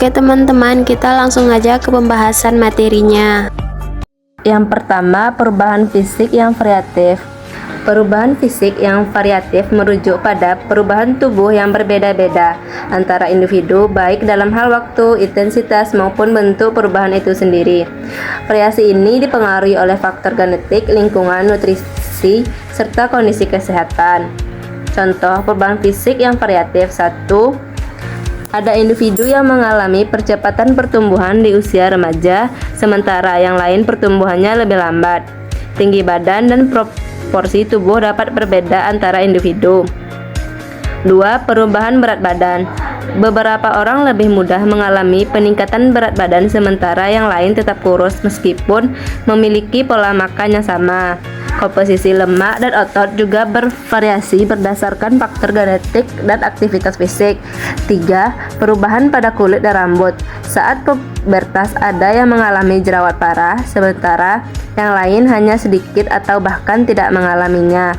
Oke teman-teman, kita langsung aja ke pembahasan materinya. Yang pertama, perubahan fisik yang variatif. Perubahan fisik yang variatif merujuk pada perubahan tubuh yang berbeda-beda antara individu, baik dalam hal waktu, intensitas, maupun bentuk perubahan itu sendiri. Variasi ini dipengaruhi oleh faktor genetik, lingkungan, nutrisi, serta kondisi kesehatan. Contoh perubahan fisik yang variatif: 1. Ada individu yang mengalami percepatan pertumbuhan di usia remaja, sementara yang lain pertumbuhannya lebih lambat. Tinggi badan dan proporsi tubuh dapat berbeda antara individu. 2. Perubahan berat badan. Beberapa orang lebih mudah mengalami peningkatan berat badan, sementara yang lain tetap kurus meskipun memiliki pola makan yang sama. Komposisi lemak dan otot juga bervariasi berdasarkan faktor genetik dan aktivitas fisik. 3. Perubahan pada kulit dan rambut. Saat pubertas ada yang mengalami jerawat parah, sementara yang lain hanya sedikit atau bahkan tidak mengalaminya.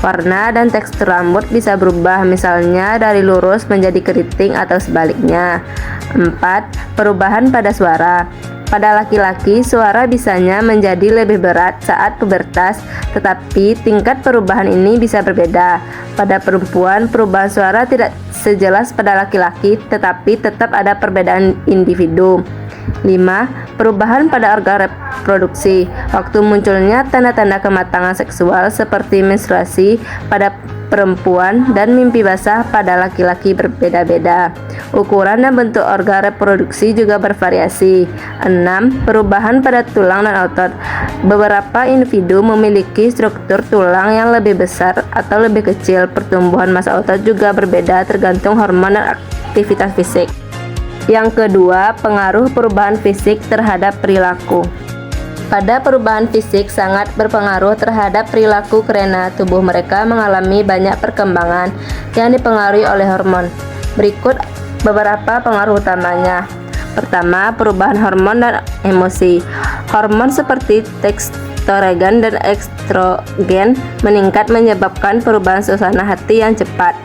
Warna dan tekstur rambut bisa berubah, misalnya dari lurus menjadi keriting atau sebaliknya. 4. Perubahan pada suara. Pada laki-laki, suara bisanya menjadi lebih berat saat pubertas, tetapi tingkat perubahan ini bisa berbeda. Pada perempuan, perubahan suara tidak sejelas pada laki-laki, tetapi tetap ada perbedaan individu. 5. Perubahan pada organ reproduksi. Waktu munculnya tanda-tanda kematangan seksual seperti menstruasi pada perempuan dan mimpi basah pada laki-laki berbeda-beda. Ukuran dan bentuk organ reproduksi juga bervariasi. 6. Perubahan pada tulang dan otot. Beberapa individu memiliki struktur tulang yang lebih besar atau lebih kecil. Pertumbuhan massa otot juga berbeda tergantung hormon dan aktivitas fisik. Yang kedua, pengaruh perubahan fisik terhadap perilaku. Pada perubahan fisik sangat berpengaruh terhadap perilaku karena tubuh mereka mengalami banyak perkembangan yang dipengaruhi oleh hormon. Berikut beberapa pengaruh utamanya. Pertama, perubahan hormon dan emosi. Hormon seperti testosteron dan estrogen meningkat menyebabkan perubahan suasana hati yang cepat.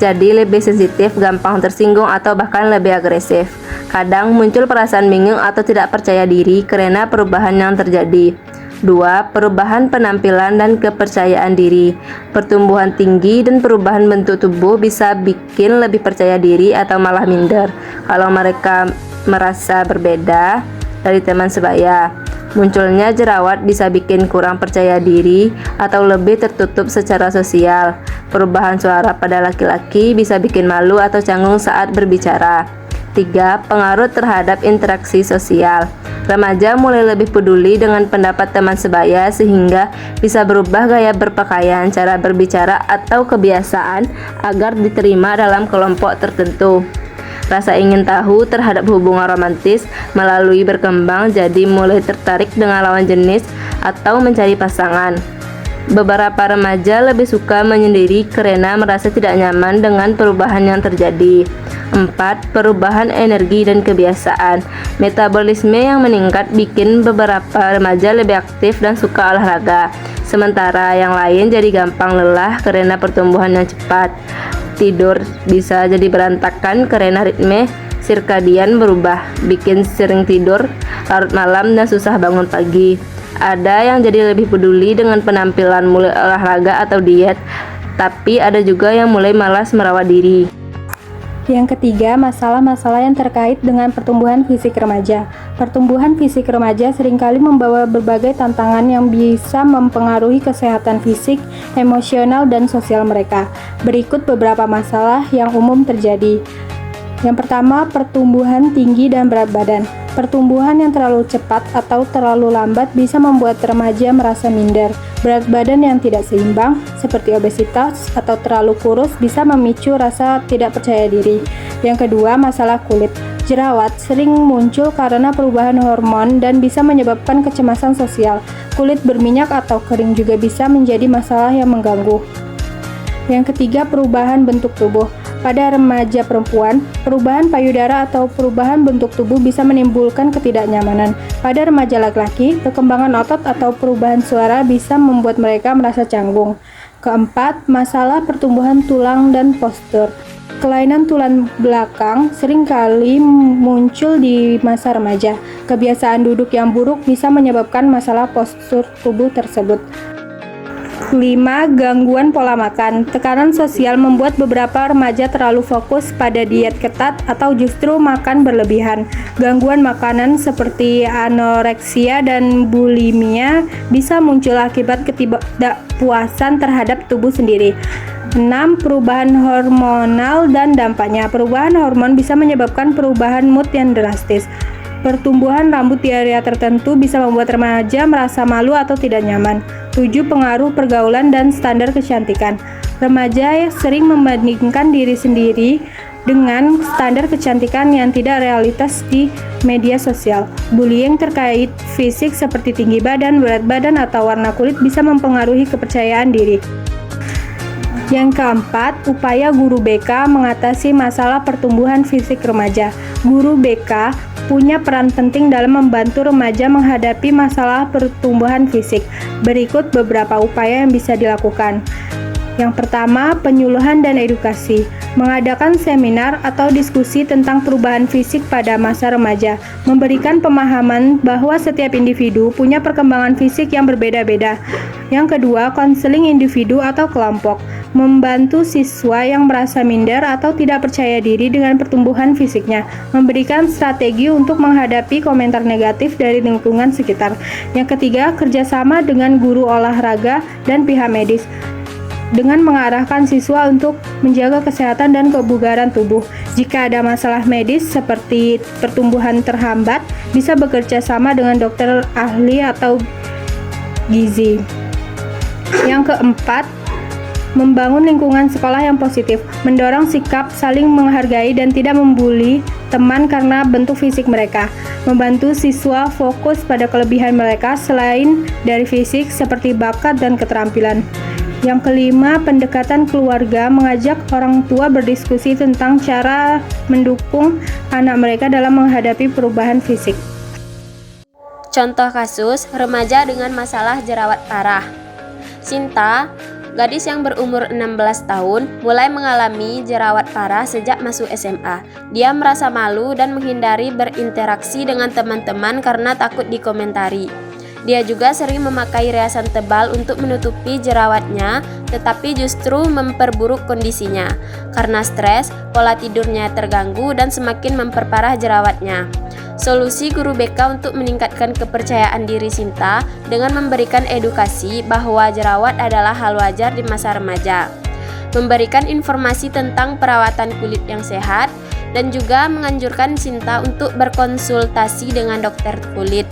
Jadi lebih sensitif, gampang tersinggung, atau bahkan lebih agresif. Kadang muncul perasaan bingung atau tidak percaya diri karena perubahan yang terjadi. 2. Perubahan penampilan dan kepercayaan diri. Pertumbuhan tinggi dan perubahan bentuk tubuh bisa bikin lebih percaya diri atau malah minder kalau mereka merasa berbeda dari teman sebaya. Munculnya jerawat bisa bikin kurang percaya diri atau lebih tertutup secara sosial. Perubahan suara pada laki-laki bisa bikin malu atau canggung saat berbicara. 3. Pengaruh terhadap interaksi sosial. Remaja mulai lebih peduli dengan pendapat teman sebaya sehingga bisa berubah gaya berpakaian, cara berbicara, atau kebiasaan agar diterima dalam kelompok tertentu. Rasa ingin tahu terhadap hubungan romantis melalui berkembang, jadi mulai tertarik dengan lawan jenis atau mencari pasangan. Beberapa remaja lebih suka menyendiri karena merasa tidak nyaman dengan perubahan yang terjadi. 4. Perubahan energi dan kebiasaan. Metabolisme yang meningkat bikin beberapa remaja lebih aktif dan suka olahraga, sementara yang lain jadi gampang lelah karena pertumbuhan yang cepat. Tidur bisa jadi berantakan karena ritme sirkadian berubah, bikin sering tidur larut malam dan susah bangun pagi. Ada yang jadi lebih peduli dengan penampilan, mulai olahraga atau diet, tapi ada juga yang mulai malas merawat diri. Yang ketiga, masalah-masalah yang terkait dengan pertumbuhan fisik remaja. Pertumbuhan fisik remaja seringkali membawa berbagai tantangan yang bisa mempengaruhi kesehatan fisik, emosional, dan sosial mereka. Berikut beberapa masalah yang umum terjadi. Yang pertama, pertumbuhan tinggi dan berat badan. Pertumbuhan yang terlalu cepat atau terlalu lambat bisa membuat remaja merasa minder. Berat badan yang tidak seimbang, seperti obesitas atau terlalu kurus, bisa memicu rasa tidak percaya diri. Yang kedua, masalah kulit. Jerawat sering muncul karena perubahan hormon dan bisa menyebabkan kecemasan sosial. Kulit berminyak atau kering juga bisa menjadi masalah yang mengganggu. Yang ketiga, perubahan bentuk tubuh. Pada remaja perempuan, perubahan payudara atau perubahan bentuk tubuh bisa menimbulkan ketidaknyamanan. Pada remaja laki-laki, perkembangan otot atau perubahan suara bisa membuat mereka merasa canggung. Keempat, masalah pertumbuhan tulang dan postur. Kelainan tulang belakang seringkali muncul di masa remaja. Kebiasaan duduk yang buruk bisa menyebabkan masalah postur tubuh tersebut. 5. Gangguan pola makan. Tekanan sosial membuat beberapa remaja terlalu fokus pada diet ketat atau justru makan berlebihan. Gangguan makanan seperti anoreksia dan bulimia bisa muncul akibat ketidakpuasan terhadap tubuh sendiri. 6. Perubahan hormonal dan dampaknya. Perubahan hormon bisa menyebabkan perubahan mood yang drastis. Pertumbuhan rambut di area tertentu bisa membuat remaja merasa malu atau tidak nyaman. 7. Pengaruh pergaulan dan standar kecantikan. Remaja sering membandingkan diri sendiri dengan standar kecantikan yang tidak realitas di media sosial. Bullying terkait fisik seperti tinggi badan, berat badan, atau warna kulit bisa mempengaruhi kepercayaan diri. Yang keempat, upaya guru BK mengatasi masalah pertumbuhan fisik remaja. Guru BK punya peran penting dalam membantu remaja menghadapi masalah pertumbuhan fisik. Berikut beberapa upaya yang bisa dilakukan. Yang pertama, penyuluhan dan edukasi. Mengadakan seminar atau diskusi tentang perubahan fisik pada masa remaja. Memberikan pemahaman bahwa setiap individu punya perkembangan fisik yang berbeda-beda. Yang kedua, konseling individu atau kelompok. Membantu siswa yang merasa minder atau tidak percaya diri dengan pertumbuhan fisiknya. Memberikan strategi untuk menghadapi komentar negatif dari lingkungan sekitar. Yang ketiga, kerjasama dengan guru olahraga dan pihak medis dengan mengarahkan siswa untuk menjaga kesehatan dan kebugaran tubuh. Jika ada masalah medis seperti pertumbuhan terhambat, bisa bekerja sama dengan dokter ahli atau gizi. Yang keempat, membangun lingkungan sekolah yang positif, mendorong sikap saling menghargai dan tidak membuli teman karena bentuk fisik mereka, membantu siswa fokus pada kelebihan mereka selain dari fisik seperti bakat dan keterampilan. Yang kelima, pendekatan keluarga, mengajak orang tua berdiskusi tentang cara mendukung anak mereka dalam menghadapi perubahan fisik. Contoh kasus remaja dengan masalah jerawat parah. Sinta, gadis yang berumur 16 tahun, mulai mengalami jerawat parah sejak masuk SMA. Dia merasa malu dan menghindari berinteraksi dengan teman-teman karena takut dikomentari. Dia juga sering memakai riasan tebal untuk menutupi jerawatnya, tetapi justru memperburuk kondisinya. Karena stres, pola tidurnya terganggu dan semakin memperparah jerawatnya. Solusi guru BK untuk meningkatkan kepercayaan diri Sinta dengan memberikan edukasi bahwa jerawat adalah hal wajar di masa remaja. Memberikan informasi tentang perawatan kulit yang sehat dan juga menganjurkan Sinta untuk berkonsultasi dengan dokter kulit.